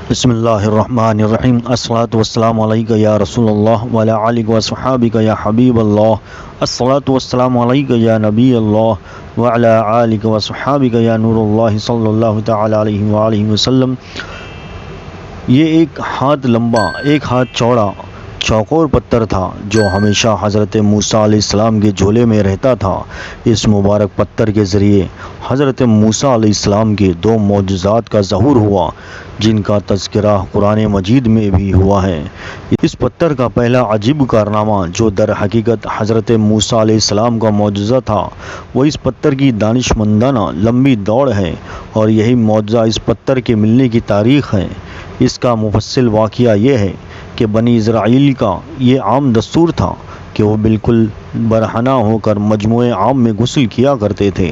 بسم اللہ الرحمن الرحیم الصلاۃ والسلام علیک یا رسول اللہ وعلی آلک و صحابک یا حبیب اللہ الصلاۃ والسلام علیک یا نبی اللہ وعلی آلک و صحابک یا نور اللہ صلی اللہ تعالی علیہ وآلہ وسلم۔ یہ ایک ہاتھ لمبا ایک ہاتھ چوڑا چوکور پتھر تھا جو ہمیشہ حضرت موسیٰ علیہ السلام کے جھولے میں رہتا تھا۔ اس مبارک پتھر کے ذریعے حضرت موسیٰ علیہ السلام کے دو معجزات کا ظہور ہوا جن کا تذکرہ قرآن مجید میں بھی ہوا ہے۔ اس پتھر کا پہلا عجیب کارنامہ جو در حقیقت حضرت موسیٰ علیہ السلام کا معجزہ تھا وہ اس پتھر کی دانشمندانہ لمبی دوڑ ہے، اور یہی معجزہ اس پتھر کے ملنے کی تاریخ ہے۔ اس کا مفصل واقعہ یہ ہے کہ بنی اسرائیل کا یہ عام دستور تھا کہ وہ بالکل برہنہ ہو کر مجموعے عام میں غسل کیا کرتے تھے،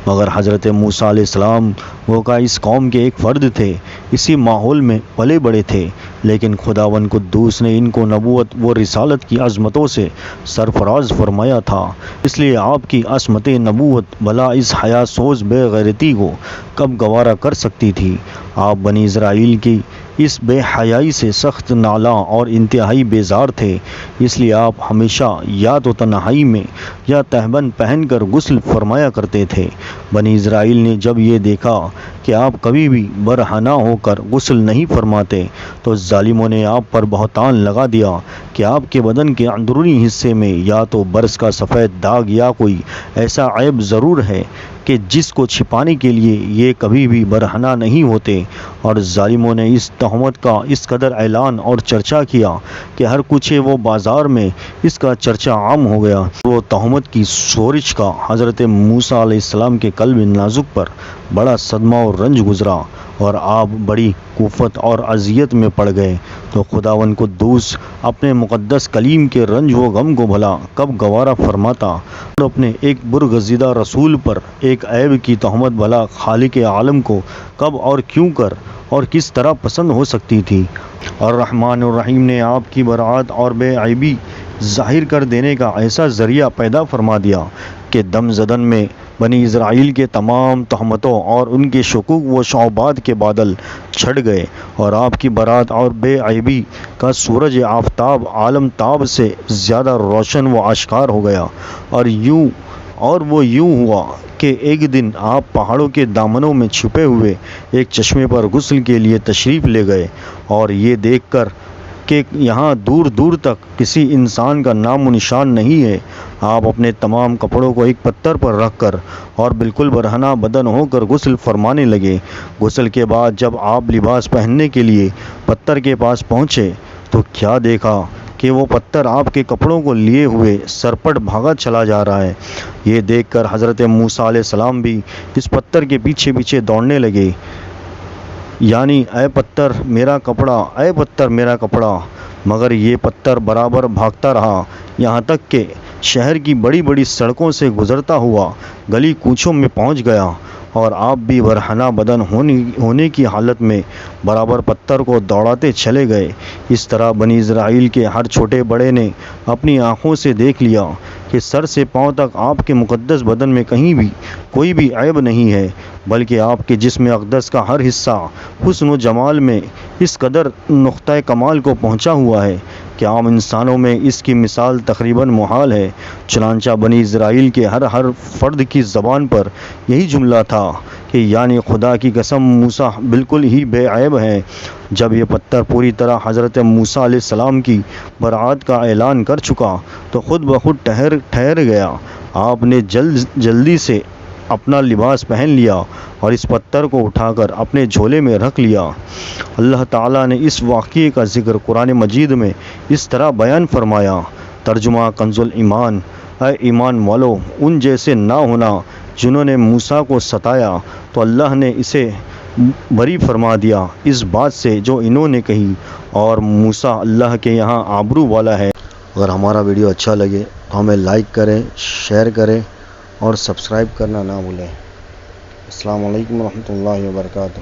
مگر حضرت موسیٰ علیہ السلام وہ کا اس قوم کے ایک فرد تھے، اسی ماحول میں پلے بڑے تھے، لیکن خداوند قدوس نے ان کو نبوت و رسالت کی عظمتوں سے سرفراز فرمایا تھا، اس لیے آپ کی عصمت نبوت بھلا اس حیا سوز بے غیرتی کو کب گوارا کر سکتی تھی۔ آپ بنی اسرائیل کی اس بے حیائی سے سخت نالاں اور انتہائی بیزار تھے، اس لیے آپ ہمیشہ یا تو تنہائی میں یا تہبند پہن کر غسل فرمایا کرتے تھے۔ بنی اسرائیل نے جب یہ دیکھا کہ آپ کبھی بھی برہنہ ہو کر غسل نہیں فرماتے تو ظالموں نے آپ پر بہتان لگا دیا کہ آپ کے بدن کے اندرونی حصے میں یا تو برس کا سفید داغ یا کوئی ایسا عیب ضرور ہے کہ جس کو چھپانے کے لیے یہ کبھی بھی برہنہ نہیں ہوتے، اور ظالموں نے اس تہمت کا اس قدر اعلان اور چرچا کیا کہ ہر کوچے و بازار میں اس کا چرچا عام ہو گیا۔ وہ تہمت کی شورش کا حضرت موسیٰ علیہ السلام کے قلب نازک پر بڑا صدمہ اور رنج گزرا، اور آپ بڑی کوفت اور اذیت میں پڑ گئے۔ تو خداوند قدوس اپنے مقدس کلیم کے رنج و غم کو بھلا کب گوارا فرماتا، اور اپنے ایک برگزیدہ رسول پر ایک عیب کی تہمت بھلا خالق عالم کو کب اور کیوں کر اور کس طرح پسند ہو سکتی تھی۔ اور رحمان الرحیم نے آپ کی برات اور بے عیبی ظاہر کر دینے کا ایسا ذریعہ پیدا فرما دیا کہ دم زدن میں بنی اسرائیل کے تمام تہمتوں اور ان کے شکوک و شعبات کے بادل چھٹ گئے، اور آپ کی برات اور بے عیبی کا سورج آفتاب عالم تاب سے زیادہ روشن و آشکار ہو گیا۔ اور وہ یوں ہوا کہ ایک دن آپ پہاڑوں کے دامنوں میں چھپے ہوئے ایک چشمے پر غسل کے لیے تشریف لے گئے، اور یہ دیکھ کر کہ یہاں دور دور تک کسی انسان کا نام و نشان نہیں ہے، آپ اپنے تمام کپڑوں کو ایک پتھر پر رکھ کر اور بالکل برہنہ بدن ہو کر غسل فرمانے لگے۔ غسل کے بعد جب آپ لباس پہننے کے لیے پتھر کے پاس پہنچے تو کیا دیکھا کہ وہ پتھر آپ کے کپڑوں کو لیے ہوئے سرپٹ بھاگا چلا جا رہا ہے۔ یہ دیکھ کر حضرت موسیٰ علیہ السلام بھی اس پتھر کے پیچھے پیچھے دوڑنے لگے، یعنی اے پتھر میرا کپڑا، اے پتھر میرا کپڑا، مگر یہ پتھر برابر بھاگتا رہا، یہاں تک کہ شہر کی بڑی بڑی سڑکوں سے گزرتا ہوا گلی کوچوں میں پہنچ گیا، اور آپ بھی برہنہ بدن ہونے کی حالت میں برابر پتھر کو دوڑاتے چلے گئے۔ اس طرح بنی اسرائیل کے ہر چھوٹے بڑے نے اپنی آنکھوں سے دیکھ لیا کہ سر سے پاؤں تک آپ کے مقدس بدن میں کہیں بھی کوئی بھی عیب نہیں ہے، بلکہ آپ کے جسم اقدس کا ہر حصہ حسن و جمال میں اس قدر نقطہ کمال کو پہنچا ہوا ہے کہ عام انسانوں میں اس کی مثال تقریباً محال ہے۔ چنانچہ بنی اسرائیل کے ہر فرد کی زبان پر یہی جملہ تھا کہ یعنی خدا کی قسم موسیٰ بالکل ہی بے عیب ہیں۔ جب یہ پتھر پوری طرح حضرت موسیٰ علیہ السلام کی برات کا اعلان کر چکا تو خود بخود ٹھہر گیا۔ آپ نے جلدی سے اپنا لباس پہن لیا اور اس پتھر کو اٹھا کر اپنے جھولے میں رکھ لیا۔ اللہ تعالیٰ نے اس واقعے کا ذکر قرآن مجید میں اس طرح بیان فرمایا۔ ترجمہ کنز الایمان: اے ایمان والو، ان جیسے نہ ہونا جنہوں نے موسیٰ کو ستایا تو اللہ نے اسے بری فرما دیا اس بات سے جو انہوں نے کہی، اور موسیٰ اللہ کے یہاں آبرو والا ہے۔ اگر ہمارا ویڈیو اچھا لگے تو ہمیں لائک کریں، شیئر کریں اور سبسکرائب کرنا نہ بھولیں۔ السلام علیکم ورحمۃ اللہ وبرکاتہ۔